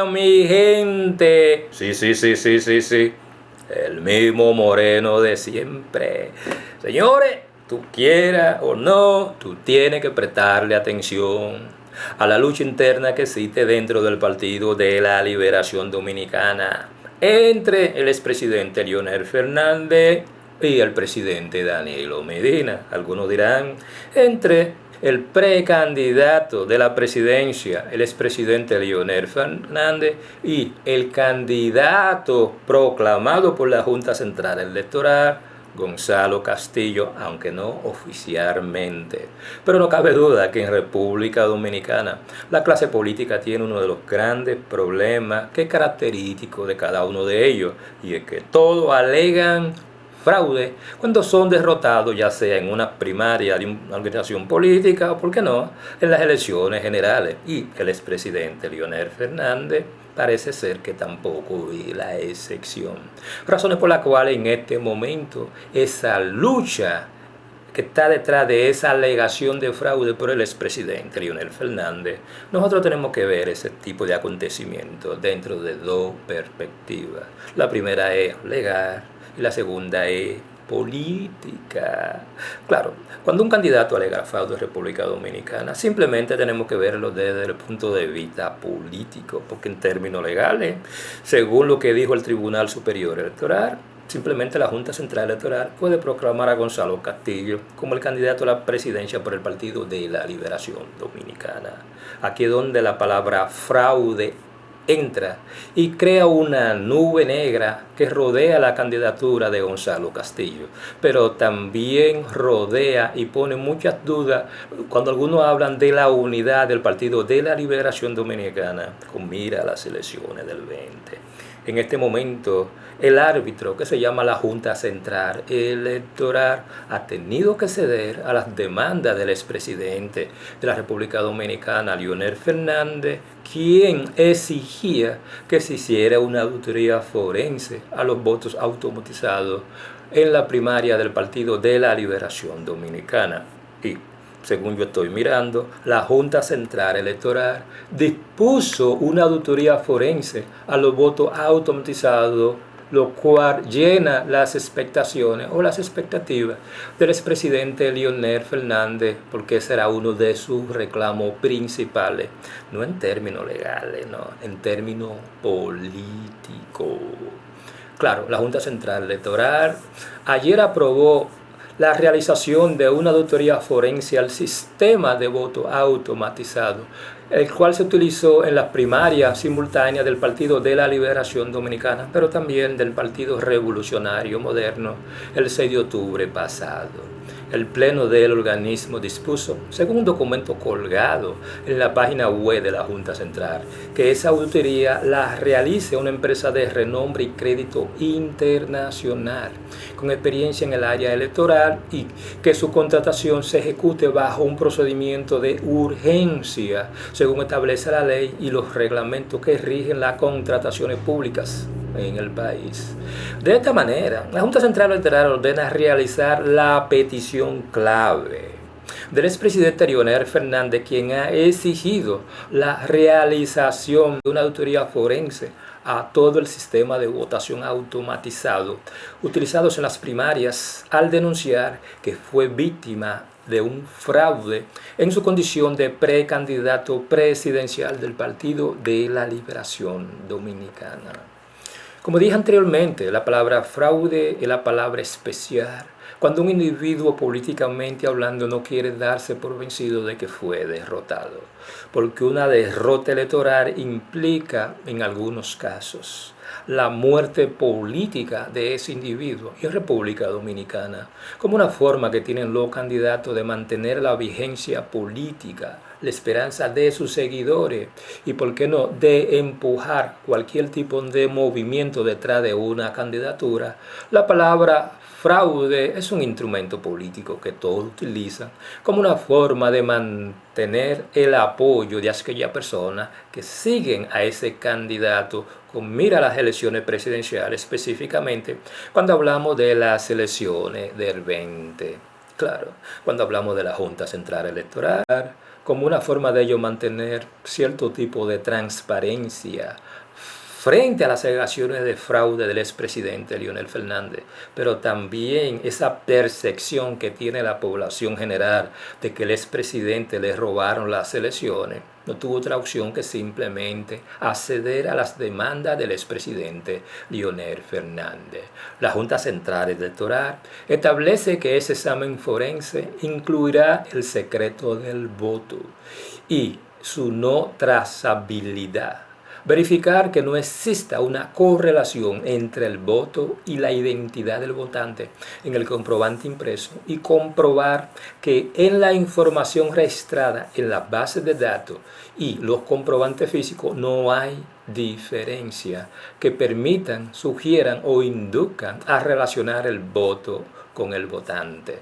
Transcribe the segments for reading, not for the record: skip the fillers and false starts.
Oigan, mi gente. Sí. El mismo Moreno de siempre. Señores, tú quieras o no, tú tienes que prestarle atención a la lucha interna que existe dentro del Partido de la Liberación Dominicana entre el expresidente Leonel Fernández y el presidente Danilo Medina. Algunos dirán entre el precandidato de la presidencia, el expresidente Leonel Fernández, y el candidato proclamado por la Junta Central Electoral, Gonzalo Castillo, aunque no oficialmente. Pero no cabe duda que en República Dominicana la clase política tiene uno de los grandes problemas que es característico de cada uno de ellos, y es que todos alegan fraude cuando son derrotados, ya sea en una primaria de una organización política o, por qué no, en las elecciones generales. Y el expresidente Leonel Fernández parece ser que tampoco es la excepción. Razones por las cuales en este momento esa lucha que está detrás de esa alegación de fraude por el expresidente Leonel Fernández, nosotros tenemos que ver ese tipo de acontecimientos dentro de dos perspectivas. La primera es legal y la segunda es política. Claro, cuando un candidato alega fraude en República Dominicana, simplemente tenemos que verlo desde el punto de vista político, porque en términos legales, según lo que dijo el Tribunal Superior Electoral, simplemente la Junta Central Electoral puede proclamar a Gonzalo Castillo como el candidato a la presidencia por el Partido de la Liberación Dominicana. Aquí es donde la palabra fraude entra y crea una nube negra que rodea la candidatura de Gonzalo Castillo, pero también rodea y pone muchas dudas cuando algunos hablan de la unidad del Partido de la Liberación Dominicana con mira a las elecciones del 20. En este momento, el árbitro, que se llama la Junta Central Electoral, ha tenido que ceder a las demandas del expresidente de la República Dominicana, Leonel Fernández, quien exigía que se hiciera una auditoría forense a los votos automatizados en la primaria del Partido de la Liberación Dominicana. Y según yo estoy mirando, la Junta Central Electoral dispuso una auditoría forense a los votos automatizados, lo cual llena las expectaciones o las expectativas del expresidente Leonel Fernández, porque será uno de sus reclamos principales, no en términos legales, no, en términos políticos. Claro, la Junta Central Electoral ayer aprobó la realización de una auditoría forense al sistema de voto automatizado, el cual se utilizó en las primarias simultáneas del Partido de la Liberación Dominicana, pero también del Partido Revolucionario Moderno, el 6 de octubre pasado. El pleno del organismo dispuso, según un documento colgado en la página web de la Junta Central, que esa auditoría la realice una empresa de renombre y crédito internacional, con experiencia en el área electoral, y que su contratación se ejecute bajo un procedimiento de urgencia, según establece la ley y los reglamentos que rigen las contrataciones públicas en el país. De esta manera, la Junta Central Electoral ordena realizar la petición clave del expresidente Leonel Fernández, quien ha exigido la realización de una auditoría forense a todo el sistema de votación automatizado utilizados en las primarias, al denunciar que fue víctima de un fraude en su condición de precandidato presidencial del Partido de la Liberación Dominicana. Como dije anteriormente, la palabra fraude es la palabra especial cuando un individuo, políticamente hablando, no quiere darse por vencido de que fue derrotado, porque una derrota electoral implica, en algunos casos, la muerte política de ese individuo. Y en República Dominicana, como una forma que tienen los candidatos de mantener la vigencia política, la esperanza de sus seguidores y, por qué no, de empujar cualquier tipo de movimiento detrás de una candidatura, la palabra fraude es un instrumento político que todos utilizan como una forma de mantener el apoyo de aquellas personas que siguen a ese candidato con mira a las elecciones presidenciales, específicamente cuando hablamos de las elecciones del 20. Claro, cuando hablamos de la Junta Central Electoral, como una forma de ello mantener cierto tipo de transparencia frente a las alegaciones de fraude del expresidente Leonel Fernández, pero también esa percepción que tiene la población general de que el expresidente le robaron las elecciones, no tuvo otra opción que simplemente acceder a las demandas del expresidente Leonel Fernández. La Junta Central Electoral establece que ese examen forense incluirá el secreto del voto y su no trazabilidad. Verificar que no exista una correlación entre el voto y la identidad del votante en el comprobante impreso y comprobar que en la información registrada en las bases de datos y los comprobantes físicos no hay diferencia que permitan, sugieran o induzcan a relacionar el voto con el votante.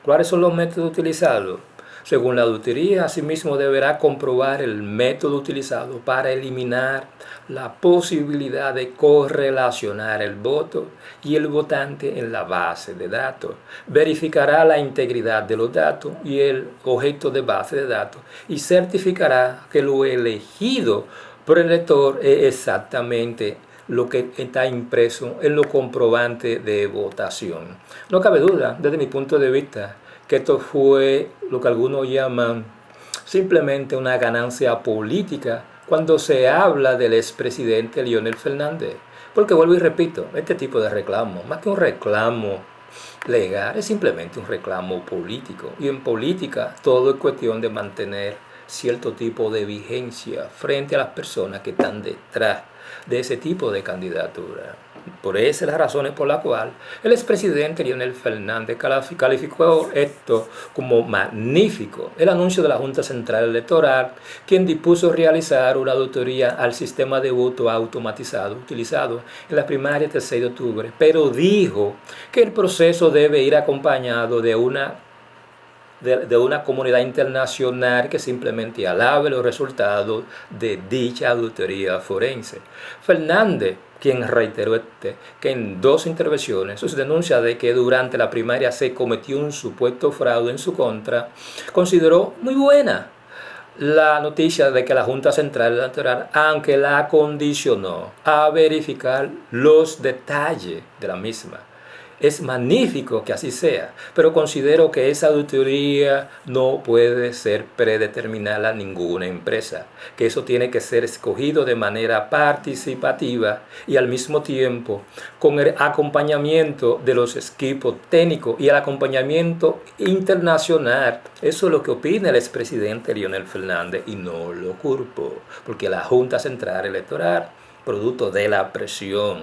¿Cuáles son los métodos utilizados? Según la auditoría, asimismo deberá comprobar el método utilizado para eliminar la posibilidad de correlacionar el voto y el votante en la base de datos. Verificará la integridad de los datos y el objeto de base de datos y certificará que lo elegido por el elector es exactamente lo que está impreso en los comprobantes de votación. No cabe duda, desde mi punto de vista, que esto fue lo que algunos llaman simplemente una ganancia política cuando se habla del expresidente Leonel Fernández. Porque vuelvo y repito, este tipo de reclamo, más que un reclamo legal, es simplemente un reclamo político. Y en política todo es cuestión de mantener cierto tipo de vigencia frente a las personas que están detrás de ese tipo de candidatura. Por esas las razones por las cuales el expresidente Leonel Fernández calificó esto como magnífico. El anuncio de la Junta Central Electoral, quien dispuso realizar una auditoría al sistema de voto automatizado utilizado en la primaria del 6 de octubre, pero dijo que el proceso debe ir acompañado de una comunidad internacional que simplemente alabe los resultados de dicha auditoría forense. Fernández, quien reiteró que en 2 intervenciones sus denuncias de que durante la primaria se cometió un supuesto fraude en su contra, consideró muy buena la noticia de que la Junta Central Electoral, aunque la condicionó a verificar los detalles de la misma. Es magnífico que así sea, pero considero que esa auditoría no puede ser predeterminada a ninguna empresa, que eso tiene que ser escogido de manera participativa y al mismo tiempo con el acompañamiento de los equipos técnicos y el acompañamiento internacional. Eso es lo que opina el expresidente Leonel Fernández y no lo culpo, porque la Junta Central Electoral, producto de la presión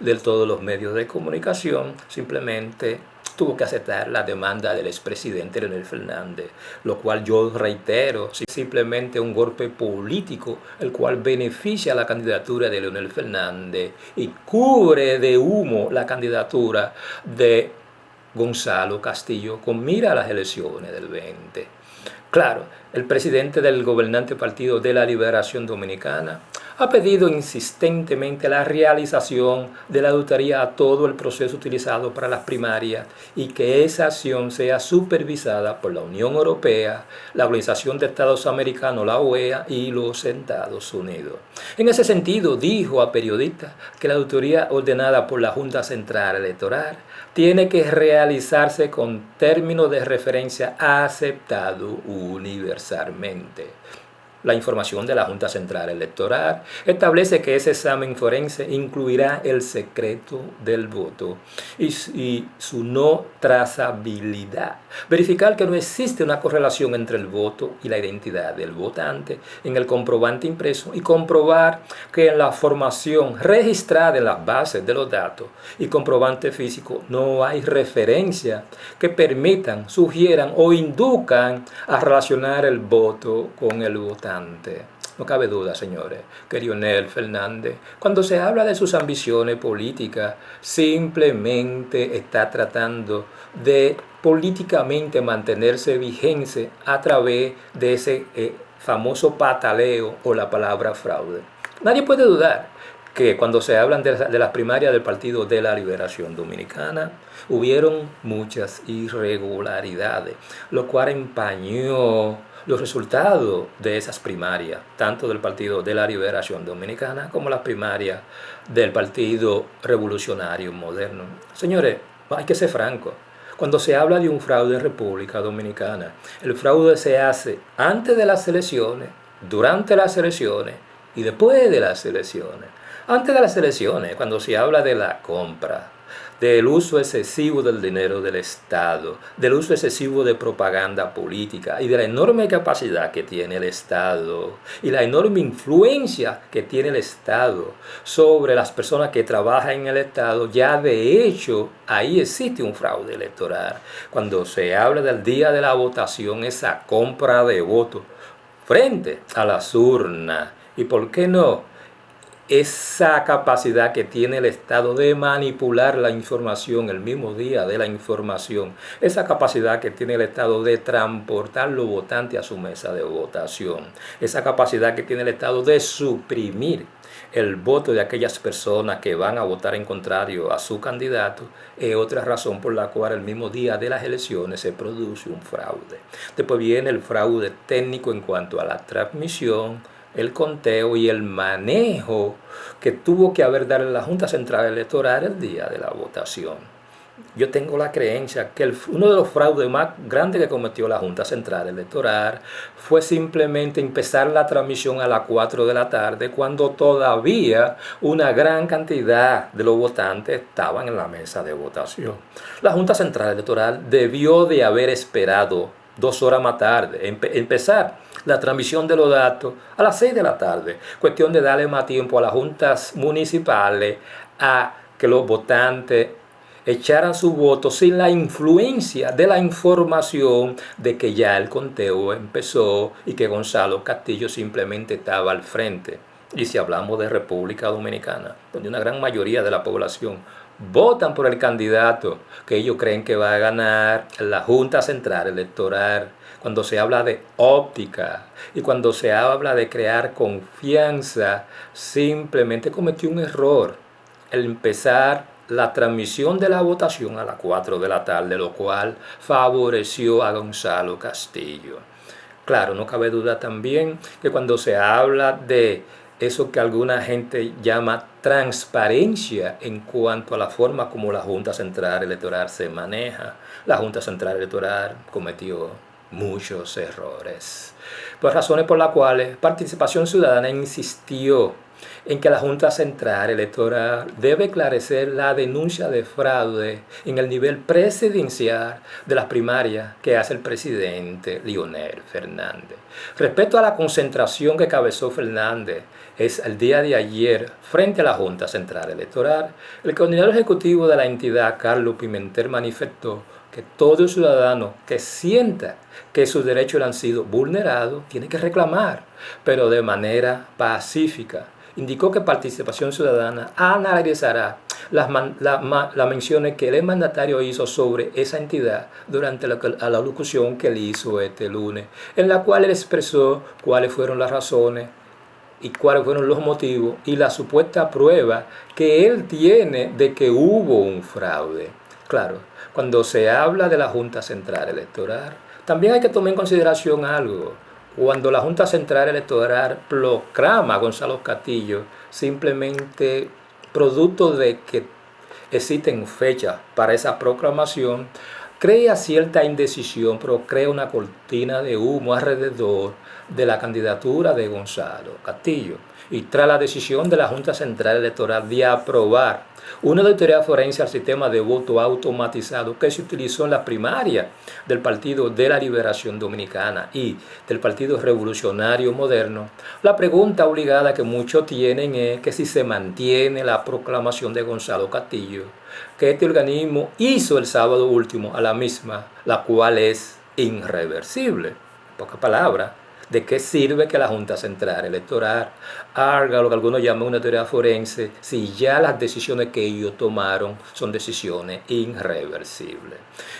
de todos los medios de comunicación, simplemente tuvo que aceptar la demanda del expresidente Leonel Fernández, lo cual yo reitero, simplemente un golpe político, el cual beneficia la candidatura de Leonel Fernández y cubre de humo la candidatura de Gonzalo Castillo con mira a las elecciones del 20. Claro, el presidente del gobernante Partido de la Liberación Dominicana ha pedido insistentemente la realización de la auditoría a todo el proceso utilizado para las primarias y que esa acción sea supervisada por la Unión Europea, la Organización de Estados Americanos, la OEA y los Estados Unidos. En ese sentido, dijo a periodistas que la auditoría ordenada por la Junta Central Electoral tiene que realizarse con términos de referencia aceptados universalmente. La información de la Junta Central Electoral establece que ese examen forense incluirá el secreto del voto y su no trazabilidad. Verificar que no existe una correlación entre el voto y la identidad del votante en el comprobante impreso y comprobar que en la formación registrada en las bases de los datos y comprobante físico no hay referencia que permitan, sugieran o induzcan a relacionar el voto con el votante. No cabe duda, señores, que Leonel Fernández, cuando se habla de sus ambiciones políticas, simplemente está tratando de políticamente mantenerse vigente a través de ese famoso pataleo o la palabra fraude. Nadie puede dudar que cuando se hablan de las primarias del Partido de la Liberación Dominicana, hubieron muchas irregularidades, lo cual empañó los resultados de esas primarias, tanto del Partido de la Liberación Dominicana como las primarias del Partido Revolucionario Moderno. Señores, hay que ser francos. Cuando se habla de un fraude en República Dominicana, el fraude se hace antes de las elecciones, durante las elecciones y después de las elecciones. Antes de las elecciones, cuando se habla de la compra, del uso excesivo del dinero del Estado, del uso excesivo de propaganda política y de la enorme capacidad que tiene el Estado y la enorme influencia que tiene el Estado sobre las personas que trabajan en el Estado, ya de hecho ahí existe un fraude electoral. Cuando se habla del día de la votación, esa compra de votos frente a las urnas, y por qué no, esa capacidad que tiene el Estado de manipular la información el mismo día de la información, esa capacidad que tiene el Estado de transportar los votantes a su mesa de votación, esa capacidad que tiene el Estado de suprimir el voto de aquellas personas que van a votar en contrario a su candidato, es otra razón por la cual el mismo día de las elecciones se produce un fraude. Después viene el fraude técnico en cuanto a la transmisión, el conteo y el manejo que tuvo que haber dado la Junta Central Electoral el día de la votación. Yo tengo la creencia que uno de los fraudes más grandes que cometió la Junta Central Electoral fue simplemente empezar la transmisión a las 4 de la tarde cuando todavía una gran cantidad de los votantes estaban en la mesa de votación. La Junta Central Electoral debió de haber esperado 2 horas más tarde, empezar la transmisión de los datos a las 6 de la tarde. Cuestión de darle más tiempo a las juntas municipales a que los votantes echaran su voto sin la influencia de la información de que ya el conteo empezó y que Gonzalo Castillo simplemente estaba al frente. Y si hablamos de República Dominicana, donde una gran mayoría de la población votan por el candidato que ellos creen que va a ganar, la Junta Central Electoral, cuando se habla de óptica y cuando se habla de crear confianza, simplemente cometió un error el empezar la transmisión de la votación a las 4 de la tarde, lo cual favoreció a Gonzalo Castillo. Claro, no cabe duda también que cuando se habla de eso que alguna gente llama transparencia en cuanto a la forma como la Junta Central Electoral se maneja, la Junta Central Electoral cometió muchos errores. Por razones por las cuales Participación Ciudadana insistió en que la Junta Central Electoral debe esclarecer la denuncia de fraude en el nivel presidencial de las primarias que hace el presidente Leonel Fernández. Respecto a la concentración que cabezó Fernández es el día de ayer frente a la Junta Central Electoral, el coordinador ejecutivo de la entidad, Carlos Pimentel, manifestó que todo ciudadano que sienta que sus derechos han sido vulnerados tiene que reclamar, pero de manera pacífica. Indicó que Participación Ciudadana analizará las menciones que el mandatario hizo sobre esa entidad durante la locución que él hizo este lunes, en la cual él expresó cuáles fueron las razones y cuáles fueron los motivos y la supuesta prueba que él tiene de que hubo un fraude. Claro, cuando se habla de la Junta Central Electoral, también hay que tomar en consideración algo. Cuando la Junta Central Electoral proclama a Gonzalo Castillo, simplemente producto de que existen fechas para esa proclamación, crea cierta indecisión, pero crea una cortina de humo alrededor de la candidatura de Gonzalo Castillo. Y tras la decisión de la Junta Central Electoral de aprobar una auditoría forense al sistema de voto automatizado que se utilizó en la primaria del Partido de la Liberación Dominicana y del Partido Revolucionario Moderno, la pregunta obligada que muchos tienen es que si se mantiene la proclamación de Gonzalo Castillo, que este organismo hizo el sábado último a la misma, la cual es irreversible. En pocas palabras, ¿De qué sirve que la Junta Central Electoral haga lo que algunos llaman una teoría forense si ya las decisiones que ellos tomaron son decisiones irreversibles?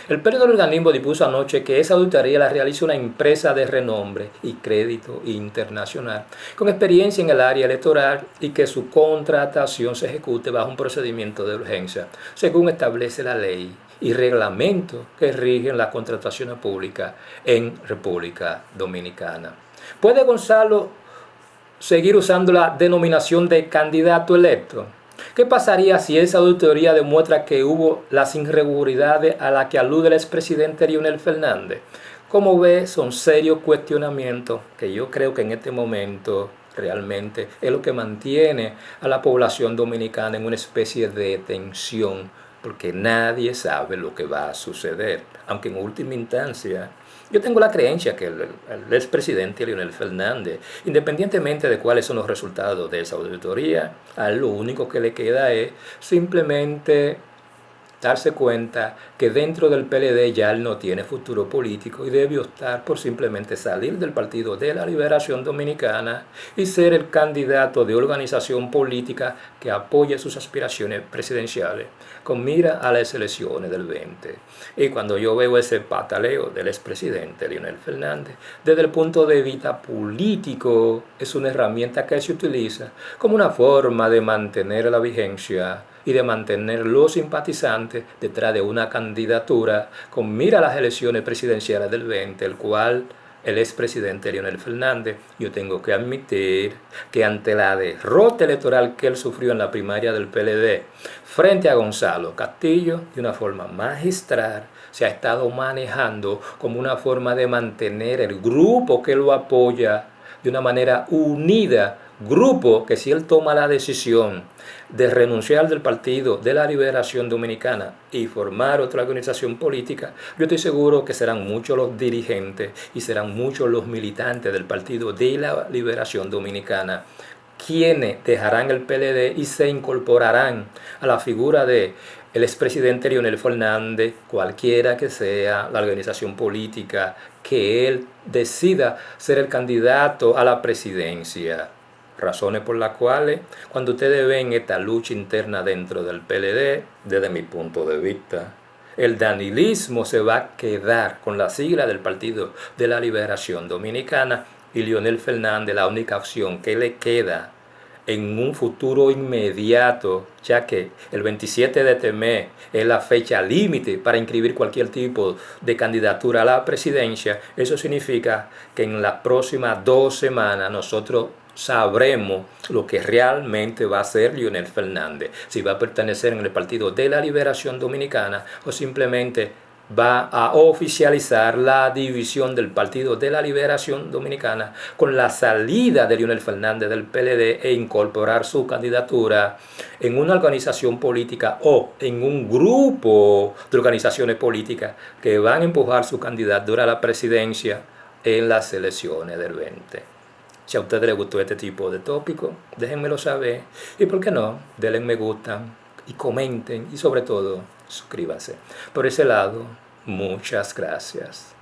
El pleno del organismo dispuso anoche que esa auditoría la realice una empresa de renombre y crédito internacional con experiencia en el área electoral y que su contratación se ejecute bajo un procedimiento de urgencia, según establece la ley y reglamentos que rigen las contrataciones públicas en República Dominicana. ¿Puede Gonzalo seguir usando la denominación de candidato electo? ¿Qué pasaría si esa auditoría demuestra que hubo las irregularidades a las que alude el expresidente Leonel Fernández? Como ve, son serios cuestionamientos que yo creo que en este momento realmente es lo que mantiene a la población dominicana en una especie de tensión, porque nadie sabe lo que va a suceder, aunque en última instancia yo tengo la creencia que el expresidente Leonel Fernández, independientemente de cuáles son los resultados de esa auditoría, a él lo único que le queda es simplemente darse cuenta que dentro del PLD ya él no tiene futuro político y debe optar por simplemente salir del Partido de la Liberación Dominicana y ser el candidato de organización política que apoye sus aspiraciones presidenciales con mira a las elecciones del 20. Y cuando yo veo ese pataleo del expresidente Leonel Fernández, desde el punto de vista político, es una herramienta que se utiliza como una forma de mantener la vigencia y de mantener los simpatizantes detrás de una candidatura con mira a las elecciones presidenciales del 20, el cual el expresidente Leonel Fernández, yo tengo que admitir que ante la derrota electoral que él sufrió en la primaria del PLD frente a Gonzalo Castillo, de una forma magistral, se ha estado manejando como una forma de mantener el grupo que lo apoya de una manera unida, grupo que si él toma la decisión de renunciar del Partido de la Liberación Dominicana y formar otra organización política, yo estoy seguro que serán muchos los dirigentes y serán muchos los militantes del Partido de la Liberación Dominicana quienes dejarán el PLD y se incorporarán a la figura de el expresidente Leonel Fernández, cualquiera que sea la organización política que él decida ser el candidato a la presidencia. Razones por las cuales, cuando ustedes ven esta lucha interna dentro del PLD, desde mi punto de vista, el danilismo se va a quedar con la sigla del Partido de la Liberación Dominicana y Leonel Fernández, la única opción que le queda en un futuro inmediato, ya que el 27 de este mes es la fecha límite para inscribir cualquier tipo de candidatura a la presidencia. Eso significa que en las próximas 2 semanas nosotros sabremos lo que realmente va a ser Leonel Fernández, si va a pertenecer en el Partido de la Liberación Dominicana o simplemente va a oficializar la división del Partido de la Liberación Dominicana con la salida de Leonel Fernández del PLD e incorporar su candidatura en una organización política o en un grupo de organizaciones políticas que van a empujar su candidatura a la presidencia en las elecciones del 20. Si a ustedes les gustó este tipo de tópico, déjenmelo saber. Y por qué no, denle me gusta y comenten y sobre todo suscríbanse. Por ese lado, muchas gracias.